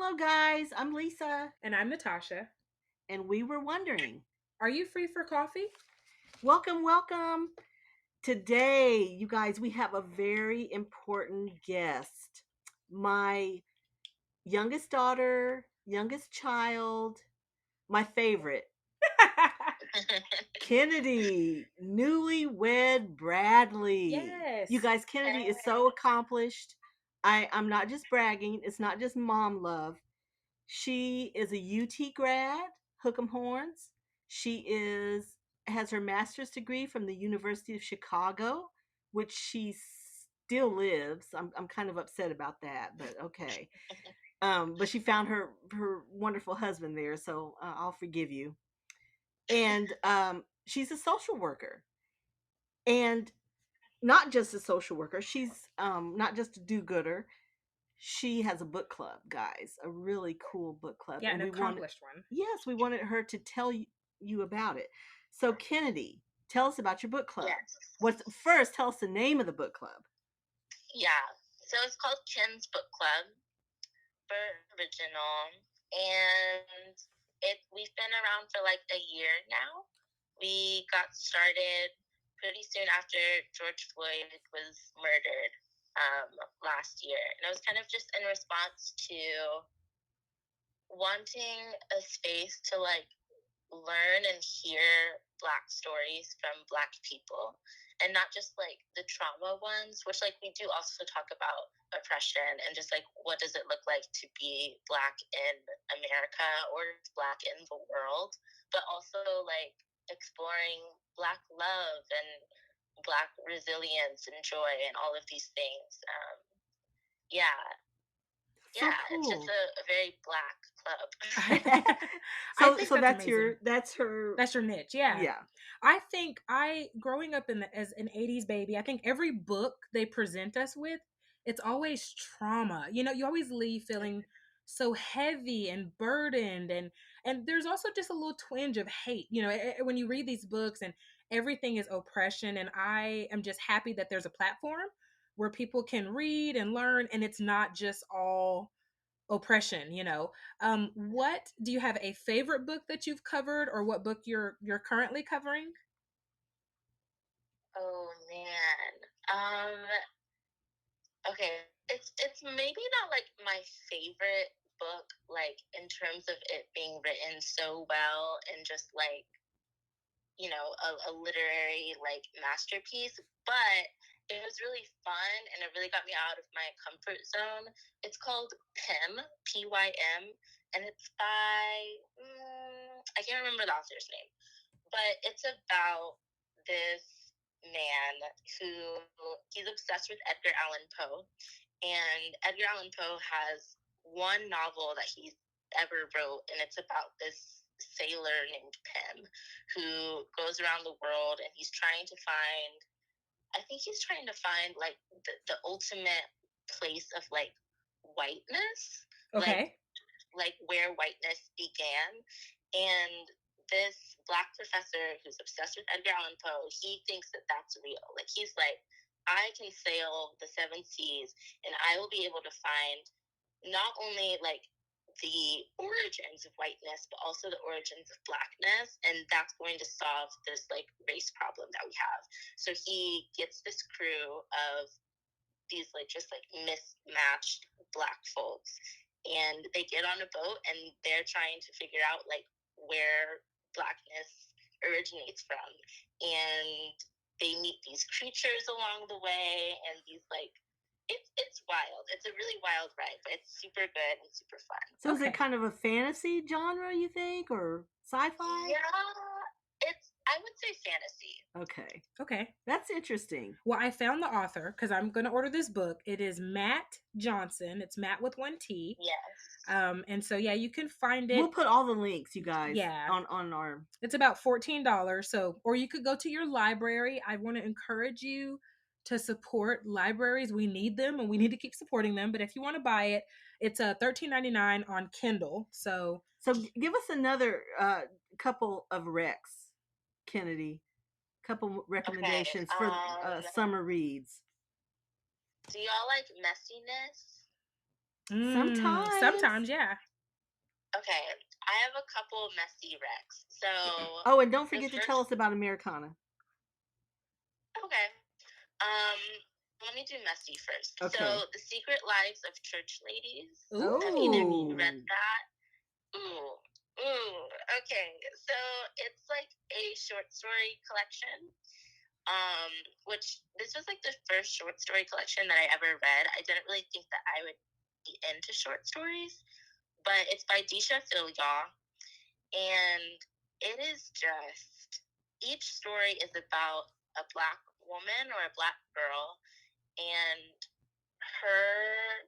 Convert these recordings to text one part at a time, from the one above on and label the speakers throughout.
Speaker 1: Hello, guys. I'm Lisa,
Speaker 2: And I'm Natasha.
Speaker 1: and we were wondering.
Speaker 2: Are you free for coffee?
Speaker 1: Welcome, welcome. Today, you guys, we have a very important guest. My youngest daughter, youngest child, my favorite, Kennedy, newlywed Bradley. You
Speaker 2: Yes.
Speaker 1: guys, Kennedy is so accomplished. I'm not just bragging, it's not just mom love. She is a UT grad, hook 'em horns. She is has her master's degree from the University of Chicago, which she still lives. I'm kind of upset about that, but okay. But she found her wonderful husband there, so I'll forgive you. And she's a social worker, and not just a social worker. She's not just a do-gooder. She has a book club, guys, a really cool book club,
Speaker 2: Yeah,
Speaker 1: and
Speaker 2: an
Speaker 1: we wanted,
Speaker 2: accomplished one.
Speaker 1: yes, we wanted her to tell you about it. So, Kennedy, tell us about your book club.
Speaker 3: Yes.
Speaker 1: What's first? Tell us the name of the book club.
Speaker 3: Yeah. So it's called Ken's Book Club for original, and we've been around for like a year now. We got started pretty soon after George Floyd was murdered last year, and it was kind of just in response to wanting a space to like learn and hear Black stories from Black people, and not just like the trauma ones, which like we do also talk about oppression and just like what does it look like to be Black in America or Black in the world, but also like exploring Black love and Black resilience and joy and all of these things. Yeah,
Speaker 1: So
Speaker 3: yeah, it's just
Speaker 1: cool.
Speaker 3: a very Black club.
Speaker 2: I
Speaker 1: so
Speaker 2: think
Speaker 1: so
Speaker 2: that's
Speaker 1: that's
Speaker 2: amazing.
Speaker 1: that's her.
Speaker 2: That's your niche, yeah.
Speaker 1: Yeah.
Speaker 2: I think growing up as an 80s baby, I think every book they present us with, it's always trauma. You always leave feeling so heavy and burdened, and there's also just a little twinge of hate. When you read these books and everything is oppression, and I am just happy that there's a platform where people can read and learn, and it's not just all oppression. What do you have a favorite book that you've covered, or what book you're currently covering?
Speaker 3: Oh man. Okay. It's maybe not like my favorite book, like in terms of it being written so well and just like, a literary like masterpiece, but it was really fun and it really got me out of my comfort zone. It's called Pym, and it's by I can't remember the author's name, but it's about this man who he's obsessed with Edgar Allan Poe, and Edgar Allan Poe has one novel that he ever wrote, and it's about this sailor named Pym who goes around the world and he's trying to find. I think he's trying to find like the ultimate place of like whiteness, like
Speaker 2: Okay.
Speaker 3: like where whiteness began. And this Black professor who's obsessed with Edgar Allan Poe, he thinks that that's real. Like he's like, I can sail the seven seas and I will be able to find not only like the origins of whiteness, but also the origins of Blackness, and that's going to solve this like race problem that we have. So he gets this crew of these like just like mismatched Black folks, and they get on a boat and they're trying to figure out like where Blackness originates from, and they meet these creatures along the way, and these like it's wild. It's a really wild ride, but it's super good and super fun.
Speaker 1: So is it
Speaker 2: Okay.
Speaker 1: kind of a fantasy genre, you think, or sci-fi?
Speaker 3: Yeah, I would say fantasy.
Speaker 1: Okay,
Speaker 2: Okay.
Speaker 1: that's interesting.
Speaker 2: Well, I found the author because I'm going to order this book. It is Matt Johnson. It's Matt with one T.
Speaker 3: Yes.
Speaker 2: And so yeah, you can find
Speaker 1: We'll
Speaker 2: it.
Speaker 1: put all the links, you guys,
Speaker 2: Yeah,
Speaker 1: on our.
Speaker 2: it's about $14. So, or you could go to your library. I want to encourage you to support libraries. We need them, and we need to keep supporting them. But if you want to buy it, it's a $13.99 on Kindle. So
Speaker 1: So give us another couple of recs, Kennedy. Couple
Speaker 3: Okay.
Speaker 1: recommendations for summer reads.
Speaker 3: Do y'all like messiness?
Speaker 1: Sometimes.
Speaker 2: Sometimes, yeah.
Speaker 3: Okay, I have a couple messy wrecks. So
Speaker 1: Oh, and don't
Speaker 3: the
Speaker 1: forget to tell
Speaker 3: first,
Speaker 1: us about Americana.
Speaker 3: okay, um, let me do messy first.
Speaker 1: Okay.
Speaker 3: So, The Secret Lives of Church Ladies. Have either of you read
Speaker 1: Oh.
Speaker 3: that? Ooh, ooh. Okay, so it's like a short story collection. Which this was like the first short story collection that I ever read. I didn't really think that I would be into short stories, but it's by Disha Philyaw, and it is just each story is about a black woman or a black girl and her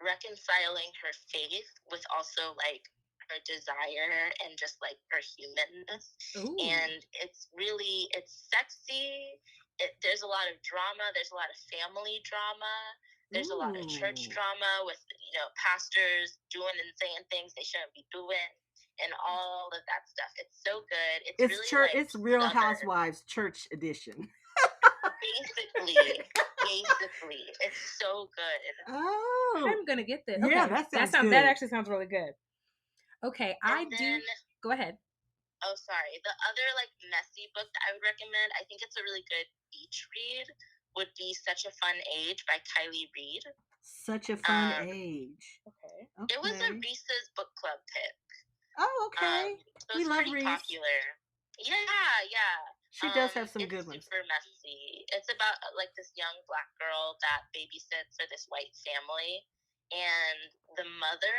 Speaker 3: reconciling her faith with also like her desire and just like her humanness.
Speaker 2: Ooh.
Speaker 3: And it's sexy. There's a lot of drama. There's a lot of family drama. There's a lot of church drama with pastors doing and saying things they shouldn't be doing and all of that stuff. It's so good. It's really
Speaker 1: church.
Speaker 3: like
Speaker 1: It's Real
Speaker 3: Southern.
Speaker 1: Housewives Church Edition.
Speaker 3: Basically, it's so good.
Speaker 1: Oh,
Speaker 2: I'm gonna get this.
Speaker 1: yeah,
Speaker 2: Okay,
Speaker 1: that sounds good.
Speaker 2: that actually sounds really good. Okay,
Speaker 3: And then,
Speaker 2: Go ahead.
Speaker 3: oh, sorry. The other like messy book that I would recommend, I think it's a really good beach read, would be Such a Fun Age by Kylie Reid.
Speaker 1: Such a Fun Age.
Speaker 2: Okay.
Speaker 3: It was a Reese's book club pick.
Speaker 1: Oh, okay.
Speaker 3: So
Speaker 1: We
Speaker 3: it's
Speaker 1: love
Speaker 3: pretty
Speaker 1: Reese.
Speaker 3: popular. Yeah.
Speaker 1: She does have some good ones.
Speaker 3: It's super messy. It's about like this young black girl that babysits for this white family, and the mother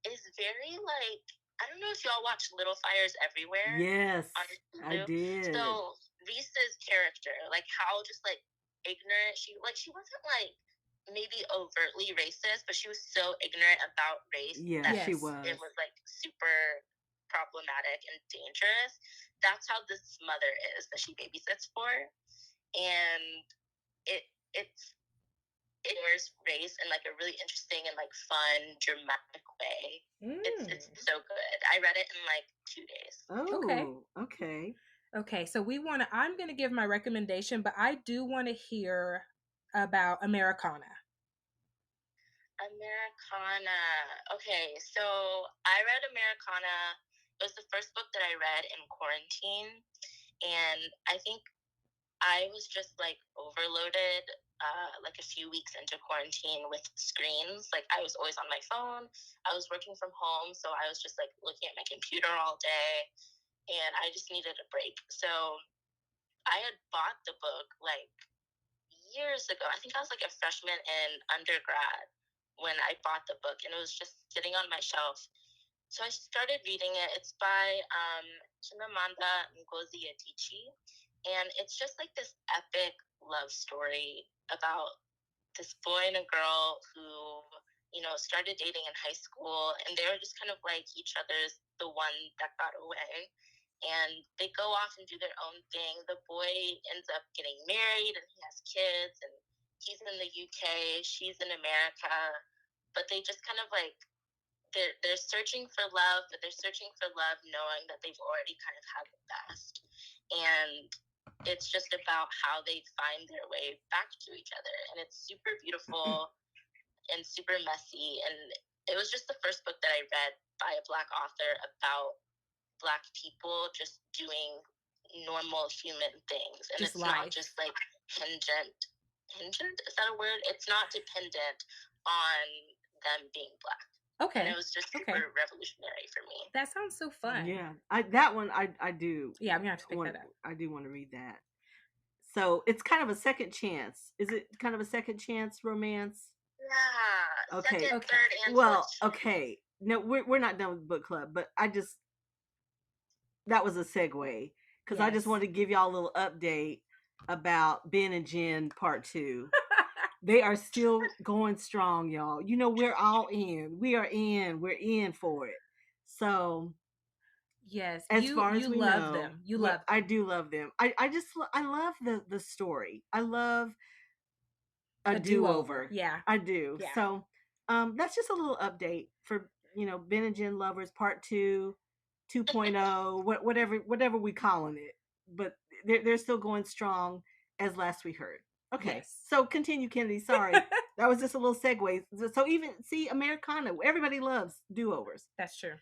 Speaker 3: is very like, I don't know if y'all watch Little Fires Everywhere.
Speaker 1: Yes,
Speaker 3: on
Speaker 1: I did.
Speaker 3: So Reese's character, like how just like ignorant she wasn't like maybe overtly racist, but she was so ignorant about race that
Speaker 1: she was.
Speaker 3: it was like super problematic and dangerous. That's how this mother is that she babysits for, and it's it wears race in like a really interesting and like fun, dramatic way. It's so good. I read it in like 2 days.
Speaker 1: Oh, okay.
Speaker 2: Okay, so I'm going to give my recommendation, but I do want to hear about Americana.
Speaker 3: Americana. Okay, so I read Americana. It was the first book that I read in quarantine, and I think I was just like overloaded like a few weeks into quarantine with screens. Like I was always on my phone. I was working from home, so I was just like looking at my computer all day, and I just needed a break. So I had bought the book like years ago. I think I was like a freshman in undergrad when I bought the book, and it was just sitting on my shelf. So I started reading it. It's by Chimamanda Ngozi Adichie, and it's just like this epic love story about this boy and a girl who started dating in high school, and they were just kind of like each other's the one that got away, and they go off and do their own thing. The boy ends up getting married and he has kids, and he's in the UK, she's in America, but they just kind of like they're searching for love, but they're searching for love knowing that they've already kind of had the best. And it's just about how they find their way back to each other. And it's super beautiful and super messy. And it was just the first book that I read by a Black author about Black people just doing normal human things. And just it's life. Not just like hingent. Is that a word? It's not dependent on them being Black. Okay. And it was just super revolutionary for me.
Speaker 2: That sounds so fun.
Speaker 1: Yeah. That one I do.
Speaker 2: Yeah, I'm gonna have to pick that up.
Speaker 1: I do want to read that. So it's kind of a second chance. Is it kind of a second chance romance?
Speaker 3: Yeah.
Speaker 1: Okay.
Speaker 3: Second, third, and
Speaker 1: fourth. Okay. No, we're not done with book club, but that was a segue because I just wanted to give y'all a little update about Ben and Jen Part 2. They are still going strong, y'all. We're all in. We are in. We're in for it. So,
Speaker 2: yes,
Speaker 1: as far as we
Speaker 2: love
Speaker 1: know,
Speaker 2: them. You love them.
Speaker 1: I do love them. I love the story. I love a do-over.
Speaker 2: Yeah,
Speaker 1: I do. Yeah. So, that's just a little update for Ben and Jen Lovers Part 2, 2.0, whatever we calling it. But they're still going strong as last we heard. Okay. Yes. So continue, Kennedy. Sorry. That was just a little segue. So even see Americana, everybody loves do-overs.
Speaker 2: That's true.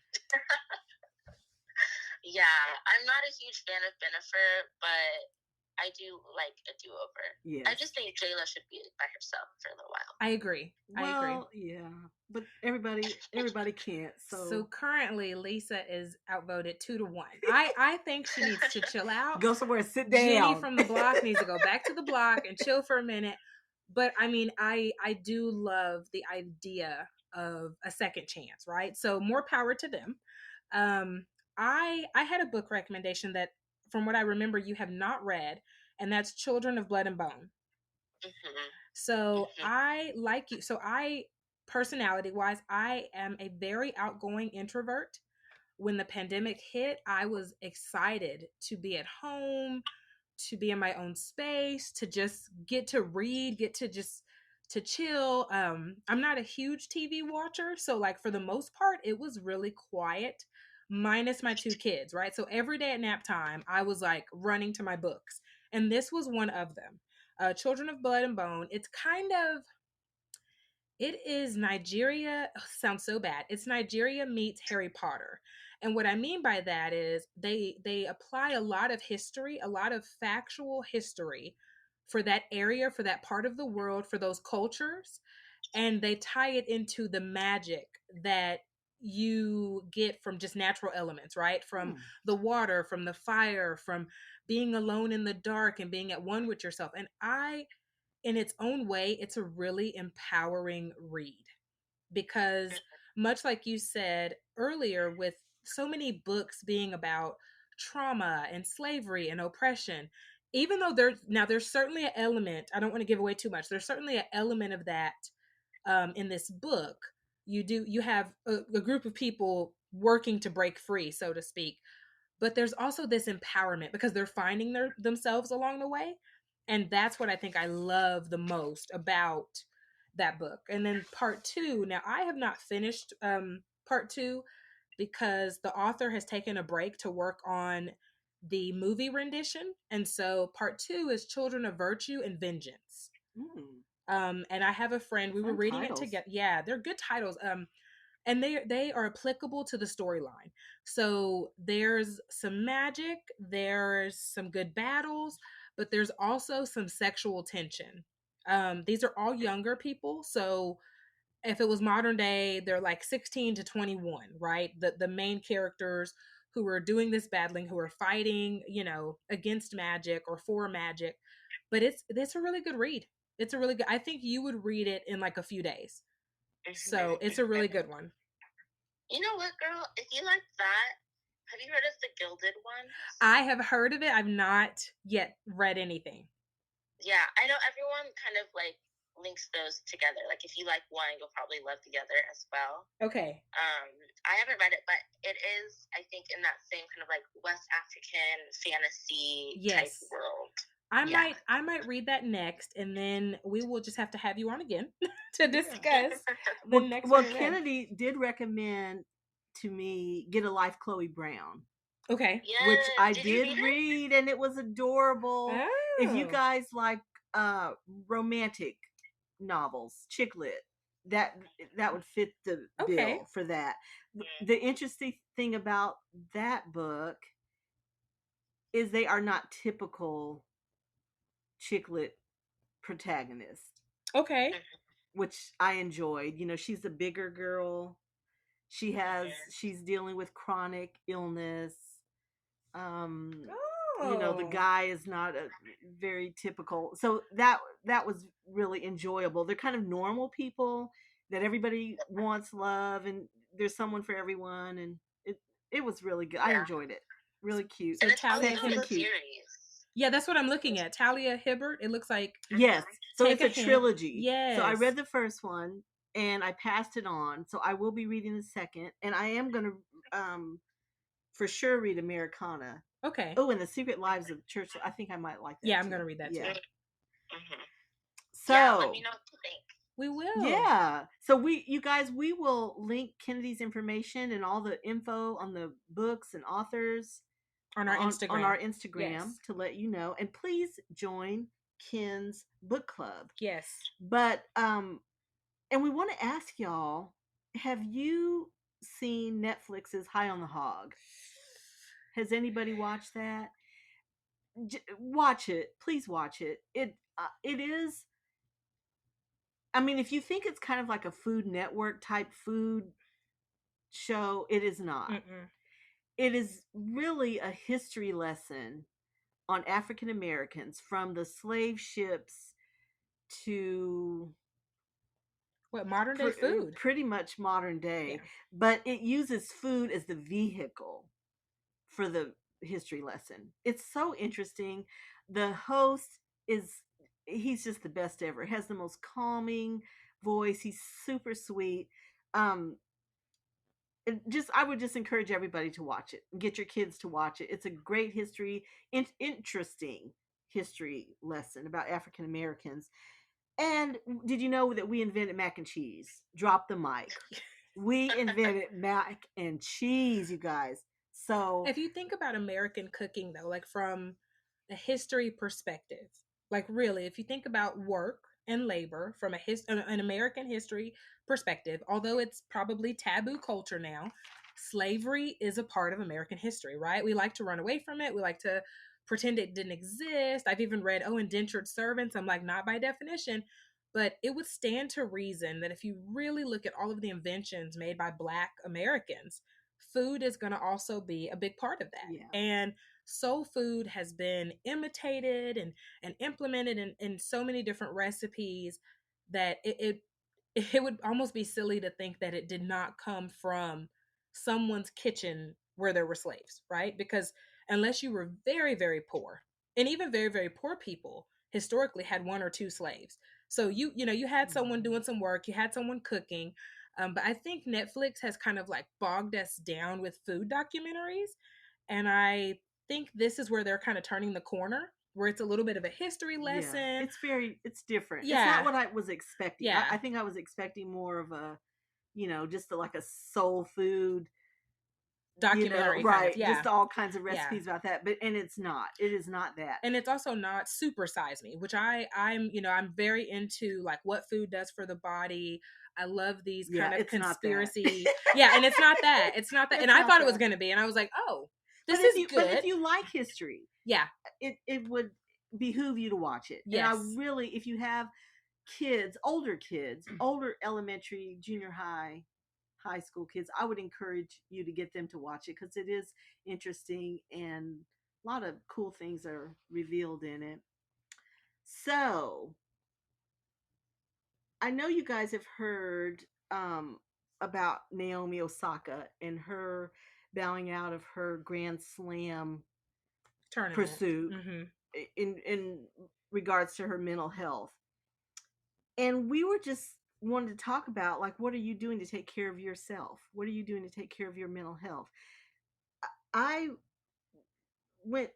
Speaker 3: Yeah, I'm not a huge fan of Bennifer, but I do like a do-over.
Speaker 1: Yes.
Speaker 3: I just think Jayla should be by herself for a little while.
Speaker 2: I agree.
Speaker 1: Well, yeah, but everybody can't.
Speaker 2: So currently, Lisa is outvoted 2-1. I think she needs to chill out.
Speaker 1: Go somewhere, sit down.
Speaker 2: Jenny from the block needs to go back to the block and chill for a minute. But I mean, I do love the idea of a second chance, right? So more power to them. I had a book recommendation that, from what I remember, you have not read, and that's Children of Blood and Bone.
Speaker 3: Mm-hmm.
Speaker 2: So I like you. So personality wise, I am a very outgoing introvert. When the pandemic hit, I was excited to be at home, to be in my own space, to just get to read, get to just to chill. I'm not a huge TV watcher, so like for the most part, it was really quiet, minus my 2 kids, right? So every day at nap time, I was like running to my books, and this was one of them. Children of Blood and Bone. It is Nigeria. Sounds so bad. It's Nigeria meets Harry Potter. And what I mean by that is they apply a lot of history, a lot of factual history for that area, for that part of the world, for those cultures, and they tie it into the magic that you get from just natural elements, right? From the water, from the fire, from being alone in the dark and being at one with yourself. And in its own way, it's a really empowering read because, much like you said earlier, with so many books being about trauma and slavery and oppression, even though there's certainly an element, I don't want to give away too much, there's certainly an element of that in this book. You have a group of people working to break free, so to speak, but there's also this empowerment because they're finding themselves along the way. And that's what I think I love the most about that book. And then part 2, now I have not finished part 2 because the author has taken a break to work on the movie rendition. And so part 2 is Children of Virtue and Vengeance. And I have a friend, we were reading it together. Yeah, they're good titles. And they are applicable to the storyline. So there's some magic, there's some good battles, but there's also some sexual tension. These are all younger people, so if it was modern day, they're like 16 to 21, right? The main characters who are doing this battling, who are fighting, against magic or for magic. But it's a really good read. It's a really good. I think you would read it in like a few days. So it's a really good one.
Speaker 3: You know what, girl? If you like that, have you heard of the Gilded Ones?
Speaker 2: I have heard of it. I've not yet read anything.
Speaker 3: Yeah, I know everyone kind of like links those together. Like if you like one, you'll probably love the other as well.
Speaker 2: Okay.
Speaker 3: I haven't read it, but it is, I think, in that same kind of like West African fantasy type world.
Speaker 2: I might read that next, and then we will just have to have you on again to discuss the next one.
Speaker 1: Well, Kennedy did recommend to me Get a Life, Chloe Brown.
Speaker 2: Okay.
Speaker 3: Yes.
Speaker 1: Which I did read, and it was adorable.
Speaker 2: Oh.
Speaker 1: If you guys like romantic novels, chick lit, that would fit the bill for that. The interesting thing about that book is they are not typical chick lit protagonist.
Speaker 2: Okay.
Speaker 1: Which I enjoyed. She's a bigger girl. She's dealing with chronic illness. The guy is not a very typical. So that was really enjoyable. They're kind of normal people that everybody wants love, and there's someone for everyone, and it was really good. I enjoyed it. Really cute.
Speaker 3: So Talia Hibbert series.
Speaker 2: Yeah, that's what I'm looking at. Talia Hibbert. It looks like
Speaker 1: yes. So it's a trilogy.
Speaker 2: Yes.
Speaker 1: So I read the first one and I passed it on. So I will be reading the second, and I am going to for sure read Americana.
Speaker 2: Okay.
Speaker 1: Oh, and The Secret Lives of Church. I think I might like that.
Speaker 2: Yeah, I'm going to read that too.
Speaker 3: Mm-hmm.
Speaker 1: So
Speaker 3: let me know what you think.
Speaker 2: We will.
Speaker 1: Yeah. So you guys, we will link Kennedy's information and all the info on the books and authors
Speaker 2: on our Instagram.
Speaker 1: On our Instagram to let you know. And please join Ken's book club.
Speaker 2: Yes.
Speaker 1: But And we want to ask y'all, have you seen Netflix's High on the Hog? Has anybody watched that? Watch it. Please watch it. It is, I mean, if you think it's kind of like a Food Network type food show, it is not.
Speaker 2: Mm-mm.
Speaker 1: It is really a history lesson on African Americans from the slave ships to
Speaker 2: What, modern day food?
Speaker 1: pretty much modern
Speaker 2: Yeah.
Speaker 1: day, but it uses food as the vehicle for the history lesson. It's so interesting. The host is, he's just the best ever. Has the most calming voice. He's super sweet. Um just, I would just encourage everybody to watch it. Get your kids to watch it. It's a great history, interesting history lesson about African Americans. And did you know that we invented mac and cheese? Drop the mic. We invented mac and cheese, you guys. So
Speaker 2: If you think about American cooking, though, like from a history perspective, like really, if you think about work and labor from an American history perspective, although it's probably taboo culture now, slavery is a part of American history, right? We like to run away from it. We like to pretend it didn't exist. I've even read, oh, indentured servants. I'm like, not by definition. But it would stand to reason that if you really look at all of the inventions made by Black Americans, food is going to also be a big part of that.
Speaker 1: yeah.
Speaker 2: And soul food has been imitated and implemented in so many different recipes that it would almost be silly to think that it did not come from someone's kitchen where there were slaves, right? Because unless you were very, very poor, and even very, very poor people historically had one or two slaves. So you had someone doing some work, you had someone cooking. But I think Netflix has kind of like bogged us down with food documentaries. And I think this is where they're kind of turning the corner, where it's a little bit of a history
Speaker 1: Yeah,
Speaker 2: lesson.
Speaker 1: it's different. It's not
Speaker 2: Yeah.
Speaker 1: what I was expecting.
Speaker 2: Yeah.
Speaker 1: I think I was expecting more of a, just like a soul food,
Speaker 2: Documentary kind of.
Speaker 1: right?
Speaker 2: Yeah.
Speaker 1: Just all kinds of
Speaker 2: Yeah.
Speaker 1: recipes about that. But and it's not. It is not that.
Speaker 2: And it's also not Super Size Me, which I'm very into, like what food does for the body. I love these
Speaker 1: Yeah,
Speaker 2: kind of
Speaker 1: it's not that.
Speaker 2: conspiracy. Yeah, and it's not that. It's not that.
Speaker 1: It's
Speaker 2: And I
Speaker 1: not
Speaker 2: thought it was
Speaker 1: that.
Speaker 2: going to be. And I was like, oh, this
Speaker 1: But
Speaker 2: is
Speaker 1: but
Speaker 2: good.
Speaker 1: if you like history,
Speaker 2: Yeah.
Speaker 1: it would behoove you to watch it.
Speaker 2: Yes.
Speaker 1: And I really, if you have kids, older elementary, junior high school kids, I would encourage you to get them to watch it because it is interesting and a lot of cool things are revealed in it. So I know you guys have heard about Naomi Osaka and her bowing out of her Grand Slam
Speaker 2: Tournament.
Speaker 1: pursuit in regards to her mental health. And we were just wanted to talk about, like, what are you doing to take care of yourself? What are you doing to take care of your mental health? I went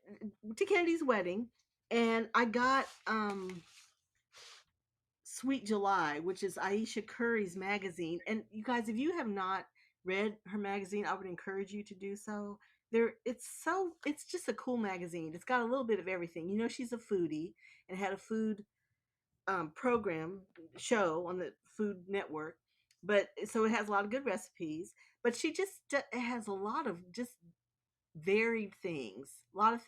Speaker 1: to Kennedy's wedding and I got Sweet July, which is Aisha Curry's magazine. And you guys, if you have not read her magazine, I would encourage you to do so. It's just a cool magazine. It's got a little bit of everything. She's a foodie and had a food program show on the Food Network, but so it has a lot of good recipes. But she just has a lot of just varied things. A lot of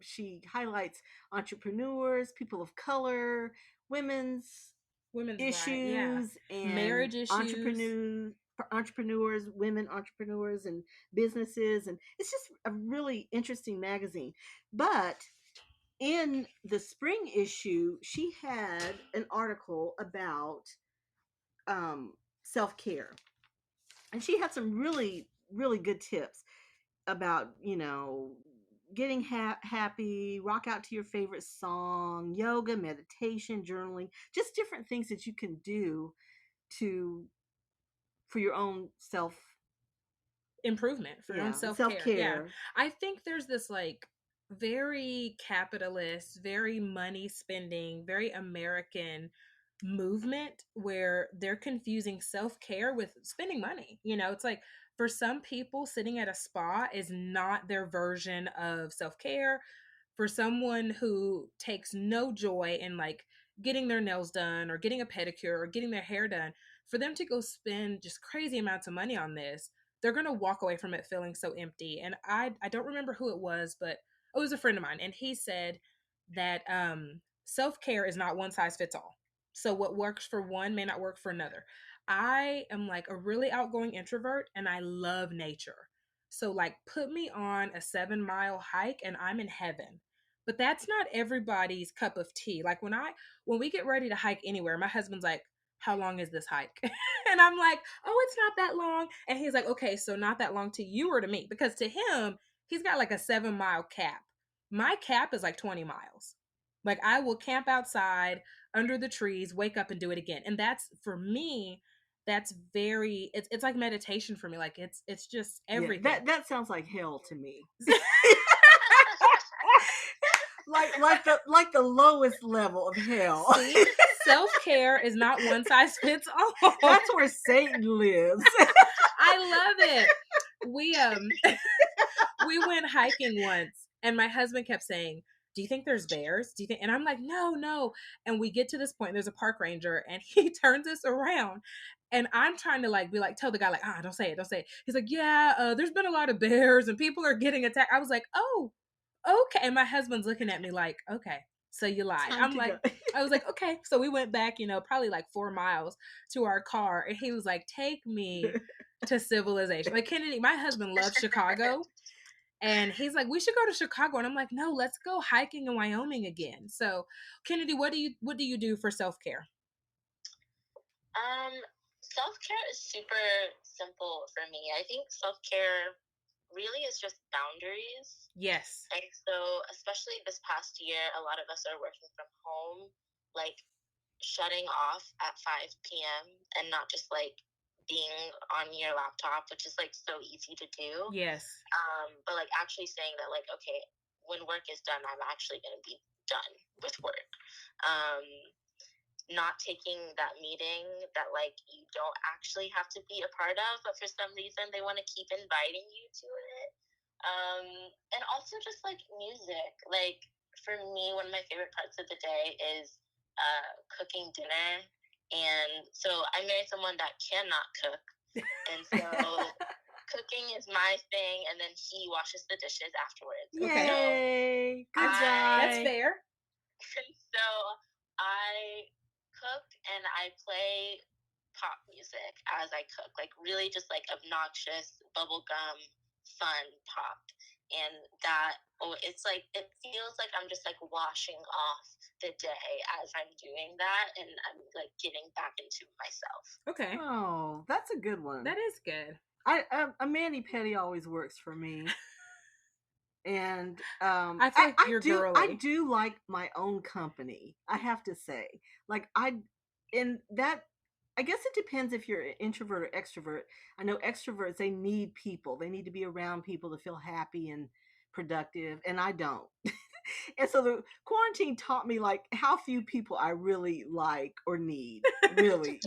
Speaker 1: she highlights entrepreneurs, people of color, women's issues,
Speaker 2: right, yeah.
Speaker 1: and
Speaker 2: Marriage issues,
Speaker 1: entrepreneurs, women entrepreneurs, and businesses, and it's just a really interesting magazine. But in the spring issue, she had an article about self-care, and she had some really really good tips about getting happy, rock out to your favorite song, yoga, meditation, journaling, just different things that you can do to for your own
Speaker 2: improvement, for your own self-care. Yeah. I think there's this like very capitalist, very money spending, very American movement where they're confusing self-care with spending money. It's like for some people, sitting at a spa is not their version of self-care. For someone who takes no joy in like getting their nails done or getting a pedicure or getting their hair done, for them to go spend just crazy amounts of money on this, they're going to walk away from it feeling so empty. And I don't remember who it was, but it was a friend of mine, and he said that self-care is not one size fits all. So what works for one may not work for another. I am like a really outgoing introvert and I love nature. So like put me on a 7 mile hike and I'm in heaven. But that's not everybody's cup of tea. Like when we get ready to hike anywhere, my husband's like, how long is this hike? And I'm like, oh, it's not that long. And he's like, okay, so not that long to you or to me? Because to him, he's got like a 7 mile cap. My cap is like 20 miles. Like I will camp outside under the trees, wake up and do it again. And that's for me, that's very it's like meditation for me. Like it's just everything.
Speaker 1: That sounds like hell to me. like the lowest level of hell.
Speaker 2: See, self-care is not one size fits all.
Speaker 1: That's where Satan lives.
Speaker 2: I love it. We went hiking once and my husband kept saying, do you think there's bears? Do you think? And I'm like, no. And we get to this point, there's a park ranger and he turns us around and I'm trying to like be like, tell the guy like, don't say it. He's like, yeah, there's been a lot of bears and people are getting attacked. I was like, oh, okay. And my husband's looking at me like, okay, so you lied. I'm like, I was like, okay. So we went back, probably like 4 miles to our car. And he was like, take me to civilization. Like Kennedy, my husband loves Chicago. And he's like, we should go to Chicago. And I'm like, no, let's go hiking in Wyoming again. So Kennedy, what do you do for self-care?
Speaker 3: Self-care is super simple for me. I think self-care really is just boundaries.
Speaker 2: Yes.
Speaker 3: And so, especially this past year, a lot of us are working from home, like shutting off at 5 p.m. and not just like being on your laptop, which is like so easy to do.
Speaker 2: Yes.
Speaker 3: But like actually saying that like, okay, when work is done, I'm actually going to be done with work. Not taking that meeting that like you don't actually have to be a part of, but for some reason they want to keep inviting you to it. And also just like music. Like for me, one of my favorite parts of the day is cooking dinner. And so I married someone that cannot cook. And so cooking is my thing, and then he washes the dishes afterwards.
Speaker 1: Yay!
Speaker 3: So
Speaker 1: Good job.
Speaker 2: That's fair.
Speaker 3: And so I cook and I play pop music as I cook, like really just like obnoxious bubblegum fun pop. And that it's like it feels like I'm just like washing off the day as I'm doing that, and I'm like getting back into myself.
Speaker 2: Okay.
Speaker 1: Oh, that's a good one.
Speaker 2: That is good.
Speaker 1: A mani pedi always works for me. And
Speaker 2: I feel like you're girly.
Speaker 1: I do like my own company, I have to say. Like I guess it depends if you're an introvert or extrovert. I know extroverts, they need people. They need to be around people to feel happy and productive, and I don't. And so the quarantine taught me like how few people I really like or need. Really,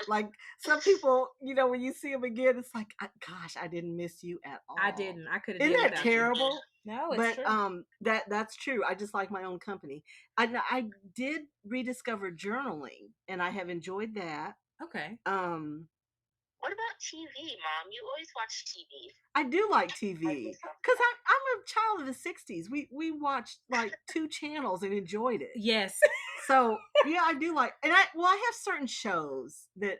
Speaker 1: like some people, when you see them again, it's like, gosh, I didn't miss you at all.
Speaker 2: I didn't. I could have.
Speaker 1: Isn't that terrible?
Speaker 2: You. No, it's
Speaker 1: true. That's true. I just like my own company. I did rediscover journaling, and I have enjoyed that.
Speaker 2: Okay.
Speaker 3: What about TV, Mom? You always watch TV.
Speaker 1: I do like TV because I'm a child of the 60s. We watched like 2 channels and enjoyed it.
Speaker 2: Yes.
Speaker 1: So yeah, I do like, and I have certain shows that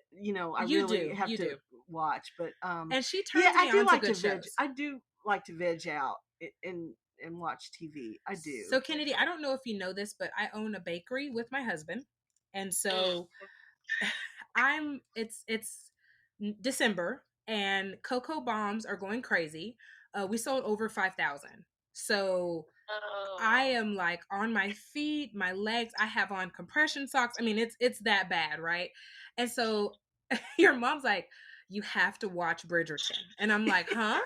Speaker 1: I really have to watch. But
Speaker 2: and she turns me on to good shows.
Speaker 1: I do like to veg out and watch TV. I do.
Speaker 2: So Kennedy, I don't know if you know this, but I own a bakery with my husband, and so it's December and cocoa bombs are going crazy. We sold over 5,000. So I am like on my feet, my legs. I have on compression socks. I mean, it's that bad, right? And so your mom's like, you have to watch Bridgerton, and I'm like, huh?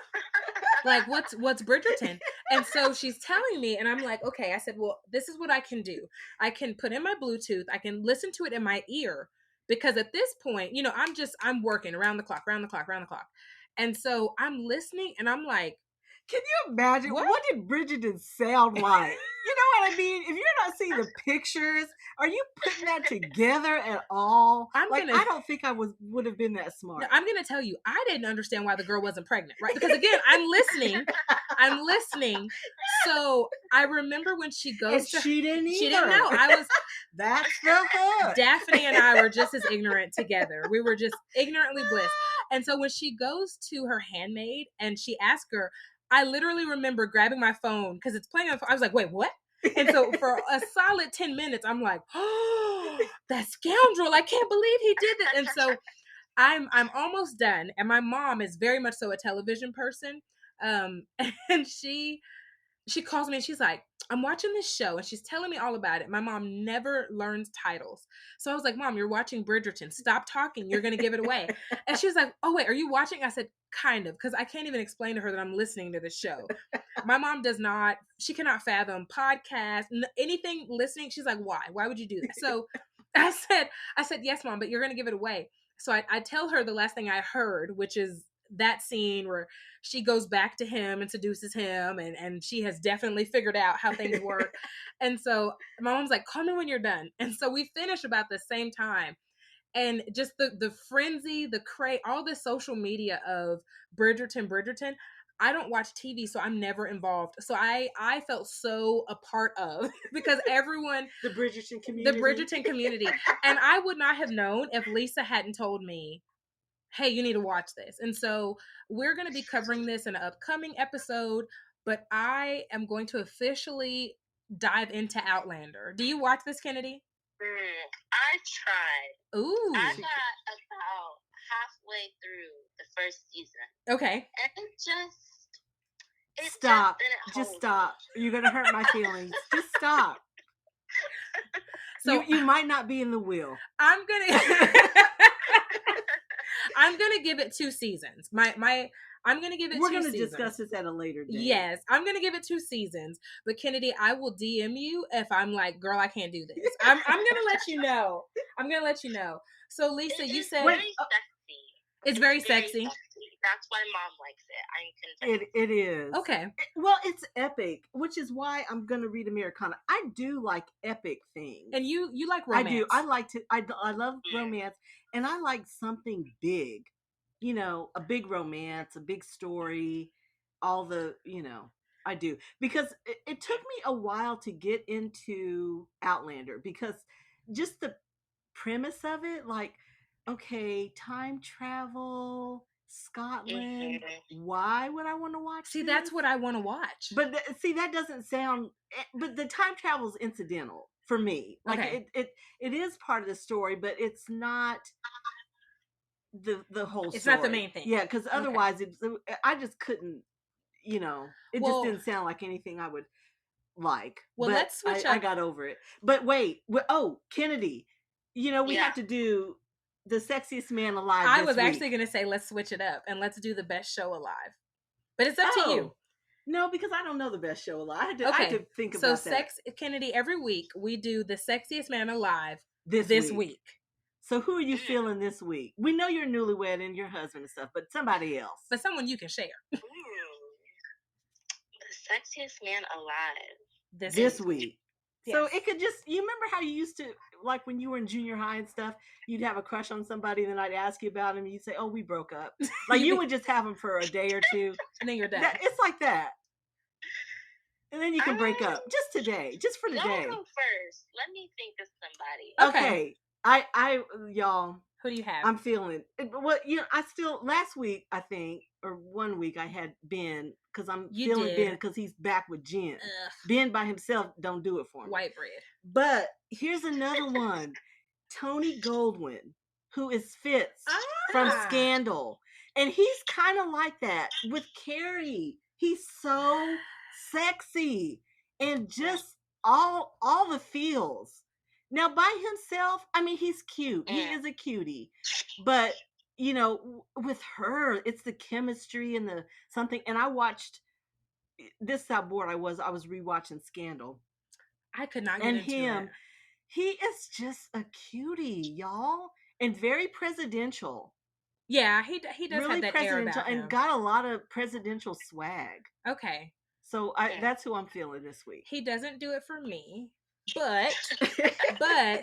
Speaker 2: Like what's Bridgerton? And so she's telling me, and I'm like, okay. I said, well, this is what I can do. I can put in my Bluetooth. I can listen to it in my ear. Because at this point, I'm working around the clock. And so I'm listening and I'm like,
Speaker 1: Can you imagine? What did Bridgerton sound like? You know what I mean? If you're not seeing the pictures, are you putting that together at all? I don't think I would have been that smart.
Speaker 2: No, I'm gonna tell you, I didn't understand why the girl wasn't pregnant, right? Because again, I'm listening. So I remember when she goes
Speaker 1: and she didn't either.
Speaker 2: She didn't know. I was
Speaker 1: That's the hook.
Speaker 2: Daphne and I were just as ignorant together. We were just ignorantly bliss. And so when she goes to her handmaid and she asks her, I literally remember grabbing my phone because it's playing on. I was like, wait, what? And so for a solid 10 minutes, I'm like, oh, that scoundrel! I can't believe he did it. And so I'm almost done. And my mom is very much so a television person. And she calls me and she's like, I'm watching this show, and she's telling me all about it. My mom never learns titles. So I was like, Mom, you're watching Bridgerton. Stop talking. You're going to give it away. And she was like, oh, wait, are you watching? I said, kind of, because I can't even explain to her that I'm listening to the show. My mom she cannot fathom podcasts, anything listening. She's like, why? Why would you do that? So I said, yes, Mom, but you're going to give it away. So I tell her the last thing I heard, which is that scene where she goes back to him and seduces him, and she has definitely figured out how things work. And so my mom's like, call me when you're done. And so we finish about the same time. And just the frenzy, the all the social media of Bridgerton. I don't watch TV, so I'm never involved. So I felt so a part of because everyone
Speaker 1: the Bridgerton
Speaker 2: community. And I would not have known if Lisa hadn't told me, hey, you need to watch this. And so we're going to be covering this in an upcoming episode, but I am going to officially dive into Outlander. Do you watch this, Kennedy?
Speaker 3: I tried.
Speaker 2: Ooh.
Speaker 3: I got about halfway through the first season.
Speaker 2: Okay.
Speaker 3: And it
Speaker 1: stop. Just stop. You're going to hurt my feelings. Just stop. So you might not be in the wheel.
Speaker 2: I'm gonna give it 2 seasons. I'm gonna give it.
Speaker 1: We're gonna discuss this at a later date.
Speaker 2: Yes, I'm gonna give it 2 seasons. But Kennedy, I will DM you if I'm like, girl, I can't do this. I'm gonna let you know. So Lisa, you said
Speaker 3: very sexy.
Speaker 2: It's very sexy.
Speaker 3: That's why Mom likes it. I'm convinced.
Speaker 1: It is.
Speaker 2: Okay.
Speaker 1: Well, it's epic, which is why I'm going to read Americana. I do like epic things.
Speaker 2: And you like romance.
Speaker 1: I do. I love romance, and I like something big. You know, a big romance, a big story, all the, I do. Because it took me a while to get into Outlander because just the premise of it, like, okay, time travel, Scotland. Why would I want to watch
Speaker 2: this?
Speaker 1: That's
Speaker 2: what I want to watch.
Speaker 1: But that doesn't sound. But the time travel is incidental for me. Like it is part of the story, but it's not the whole.
Speaker 2: It's
Speaker 1: story.
Speaker 2: not the main thing.
Speaker 1: Yeah, because otherwise, I just couldn't. It just didn't sound like anything I would like.
Speaker 2: Well,
Speaker 1: but
Speaker 2: let's switch.
Speaker 1: I got over it. But wait. Kennedy. We have to do the sexiest man alive.
Speaker 2: I was actually going to say, let's switch it up and let's do the best show alive. But it's up to you.
Speaker 1: No, because I don't know the best show alive. I had to think about that.
Speaker 2: So, Kennedy, every week we do the sexiest man alive this week.
Speaker 1: So who are you feeling this week? We know you're newlywed and your husband and stuff, but somebody else.
Speaker 2: But someone you can share.
Speaker 3: The sexiest man alive.
Speaker 1: This week.
Speaker 2: Yes.
Speaker 1: So it could just, you remember how you used to, like when you were in junior high and stuff, you'd have a crush on somebody and then I'd ask you about him and you'd say, oh, we broke up. Like you would just have him for a day or two.
Speaker 2: And then you're done.
Speaker 1: It's like that. And then you can break up. Just today. Just for today.
Speaker 3: Y'all go first. Let me think of somebody.
Speaker 1: Okay. Y'all.
Speaker 2: Who do you have?
Speaker 1: I'm feeling well. Last week I think, or 1 week I had Ben because I'm feeling Ben because he's back with Jen.
Speaker 2: Ugh.
Speaker 1: Ben by himself don't do it for me.
Speaker 2: White bread.
Speaker 1: But here's another one, Tony Goldwyn, who is Fitz from Scandal, and he's kind of like that with Carrie. He's so sexy and just all the feels. Now, by himself, I mean, he's cute. He is a cutie. But, with her, it's the chemistry and the something. And I watched, this is how bored I was. I was rewatching Scandal.
Speaker 2: I could not get into it.
Speaker 1: He is just a cutie, y'all. And very presidential.
Speaker 2: Yeah, he does
Speaker 1: Really
Speaker 2: have that air
Speaker 1: presidential
Speaker 2: about
Speaker 1: and
Speaker 2: him.
Speaker 1: got a lot of presidential swag.
Speaker 2: Okay.
Speaker 1: So that's who I'm feeling this week.
Speaker 2: He doesn't do it for me, but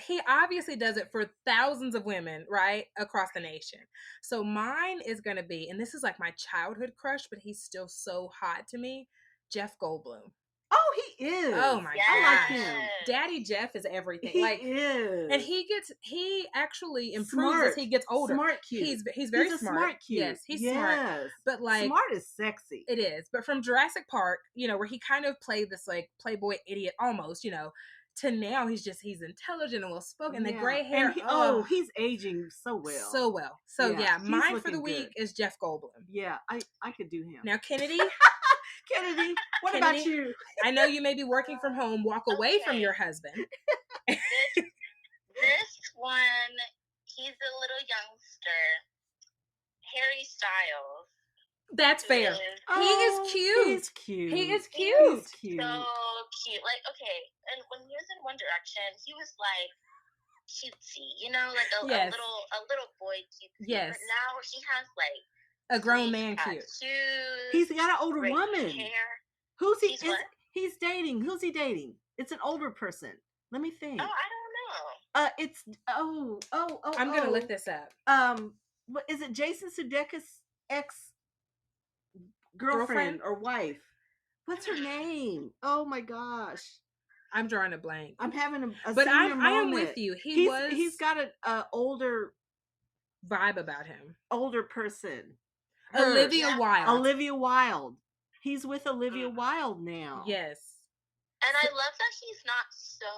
Speaker 2: he obviously does it for thousands of women, right, across the nation. So mine is going to be, and this is like my childhood crush, but he's still so hot to me, Jeff Goldblum.
Speaker 1: Oh, he is.
Speaker 2: Oh my
Speaker 1: I like
Speaker 2: gosh.
Speaker 1: him.
Speaker 2: Daddy Jeff is everything.
Speaker 1: He
Speaker 2: like
Speaker 1: is.
Speaker 2: And he actually improves
Speaker 1: smart.
Speaker 2: as he gets older.
Speaker 1: Smart cute.
Speaker 2: He's very
Speaker 1: a
Speaker 2: smart.
Speaker 1: cute.
Speaker 2: Yes, he's smart. But like
Speaker 1: smart is sexy.
Speaker 2: It is. But from Jurassic Park, where he kind of played this like playboy idiot almost, to now he's intelligent and well spoken. The gray hair.
Speaker 1: And he's aging so well.
Speaker 2: So well. So yeah, mine for the week is Jeff Goldblum.
Speaker 1: Yeah, I could do him.
Speaker 2: Now Kennedy.
Speaker 1: Kennedy, what about you?
Speaker 2: I know you may be working from home. Walk away from your husband.
Speaker 3: This one, he's a little youngster. Harry Styles.
Speaker 2: That's fair. He is cute.
Speaker 1: He's cute.
Speaker 2: He is cute.
Speaker 3: So cute. Like, okay, and when he was in One Direction, he was like cutesy, like a little boy cutesy.
Speaker 2: Yes.
Speaker 3: But now he has like
Speaker 2: a grown man cute.
Speaker 1: He's got an older woman.
Speaker 3: Hair.
Speaker 1: Who's he? He's dating. Who's he dating? It's an older person. Let me think.
Speaker 3: Oh, I don't know.
Speaker 1: It's
Speaker 2: I'm gonna look this up.
Speaker 1: What is it? Jason Sudeikis' ex girlfriend or wife? What's her name? Oh my gosh,
Speaker 2: I'm drawing a blank.
Speaker 1: I'm having a
Speaker 2: but
Speaker 1: senior moment.
Speaker 2: I am with you. He's
Speaker 1: got a older
Speaker 2: vibe about him.
Speaker 1: Older person.
Speaker 2: Olivia Wilde.
Speaker 1: Olivia Wilde. He's with Olivia Wilde now.
Speaker 2: Yes.
Speaker 3: And I love that he's not so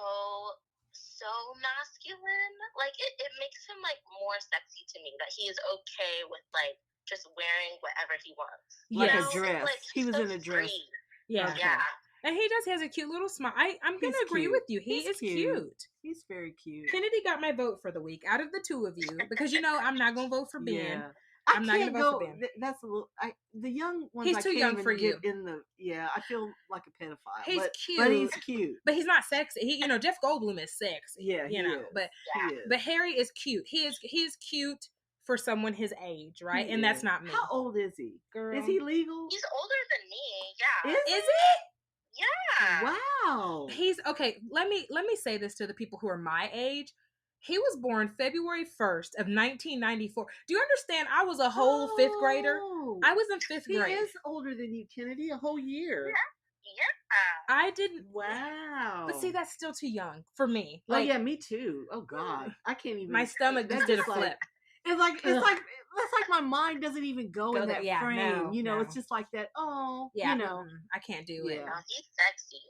Speaker 3: masculine. Like it makes him like more sexy to me that he is okay with like just wearing whatever he wants.
Speaker 1: Like a dress. Like, he was in a dress.
Speaker 3: Free.
Speaker 2: Yeah.
Speaker 3: Yeah.
Speaker 2: And he has a cute little smile. I'm going to agree with you. He is cute.
Speaker 1: He's very cute.
Speaker 2: Kennedy got my vote for the week out of the two of you because I'm not going to vote for Ben.
Speaker 1: Yeah.
Speaker 2: I'm not going to vote for Ben.
Speaker 1: That's a little. The young ones.
Speaker 2: He's too young for you.
Speaker 1: I feel like a pedophile.
Speaker 2: He's cute,
Speaker 1: but he's cute.
Speaker 2: But he's not sexy. Jeff Goldblum is sexy.
Speaker 1: Yeah,
Speaker 2: but Harry is cute. He is cute for someone his age, right? And that's not me.
Speaker 1: How old is he?
Speaker 2: Girl,
Speaker 1: is he legal?
Speaker 3: He's older than me. Yeah.
Speaker 2: Is it?
Speaker 3: Yeah.
Speaker 1: Wow.
Speaker 2: He's okay. Let me say this to the people who are my age. He was born February 1st of 1994. Do you understand? I was a whole fifth grader. I was in fifth grade.
Speaker 1: He is older than you, Kennedy, a whole year.
Speaker 3: Yeah.
Speaker 2: I didn't.
Speaker 1: Wow.
Speaker 2: But see, that's still too young for me.
Speaker 1: Like, oh yeah, me too. Oh God, I can't even.
Speaker 2: My stomach just did a flip.
Speaker 1: It's like my mind doesn't even go in that frame.
Speaker 2: No.
Speaker 1: It's just like that. Oh,
Speaker 2: yeah. I can't do it.
Speaker 3: No, he's sexy.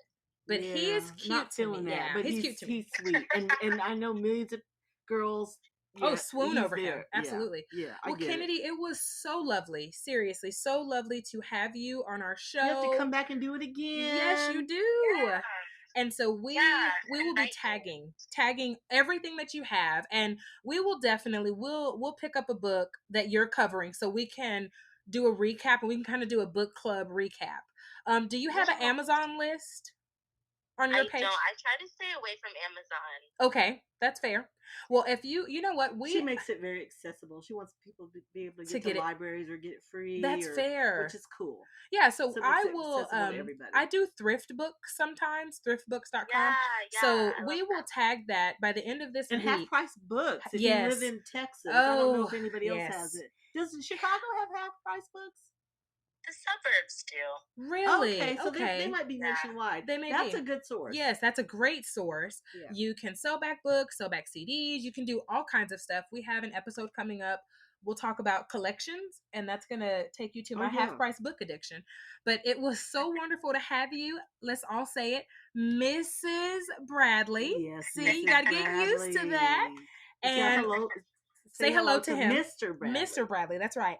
Speaker 2: But he is cute.
Speaker 1: Not feeling
Speaker 2: that.
Speaker 1: Yeah, but he's cute to me. He's sweet, and I know millions of girls.
Speaker 2: Swoon over him. Absolutely.
Speaker 1: Yeah.
Speaker 2: Well, Kennedy, it was so lovely. Seriously, so lovely to have you on our show.
Speaker 1: You have to come back and do it again.
Speaker 2: Yes, you do.
Speaker 3: Yeah.
Speaker 2: And so we will be tagging everything that you have, and we will definitely we'll pick up a book that you're covering so we can do a recap and we can kind of do a book club recap. Do you have an Amazon list on your page?
Speaker 3: I don't. I try to stay away from Amazon.
Speaker 2: Okay, that's fair. Well, if you know what,
Speaker 1: she makes it very accessible. She wants people to be able to get to libraries or get it free.
Speaker 2: That's fair,
Speaker 1: which is cool.
Speaker 2: Yeah, so I will. I do thrift books sometimes, thriftbooks.com.
Speaker 3: Yeah,
Speaker 2: so we will tag that by the end of this week.
Speaker 1: And half price books if you live in Texas. I don't know if anybody else has it. Does Chicago have half price books?
Speaker 3: The suburbs do.
Speaker 2: Really?
Speaker 1: Okay, so they might be nationwide. That's a good source.
Speaker 2: Yes, that's a great source. Yeah. You can sell back books, sell back CDs. You can do all kinds of stuff. We have an episode coming up. We'll talk about collections, and that's going to take you to my half-price book addiction. But it was so wonderful to have you. Let's all say it. Mrs. Bradley.
Speaker 1: Yes,
Speaker 2: see, you got to get used to that. And say hello to him.
Speaker 1: Mr. Bradley.
Speaker 2: Mr. Bradley, that's right.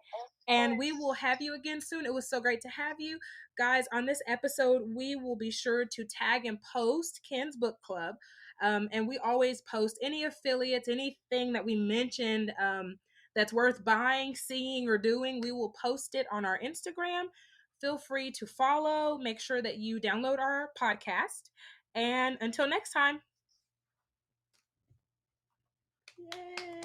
Speaker 2: And we will have you again soon. It was so great to have you. Guys, on this episode, we will be sure to tag and post Ken's Book Club. And we always post any affiliates, anything that we mentioned that's worth buying, seeing, or doing. We will post it on our Instagram. Feel free to follow. Make sure that you download our podcast. And until next time.
Speaker 1: Yay.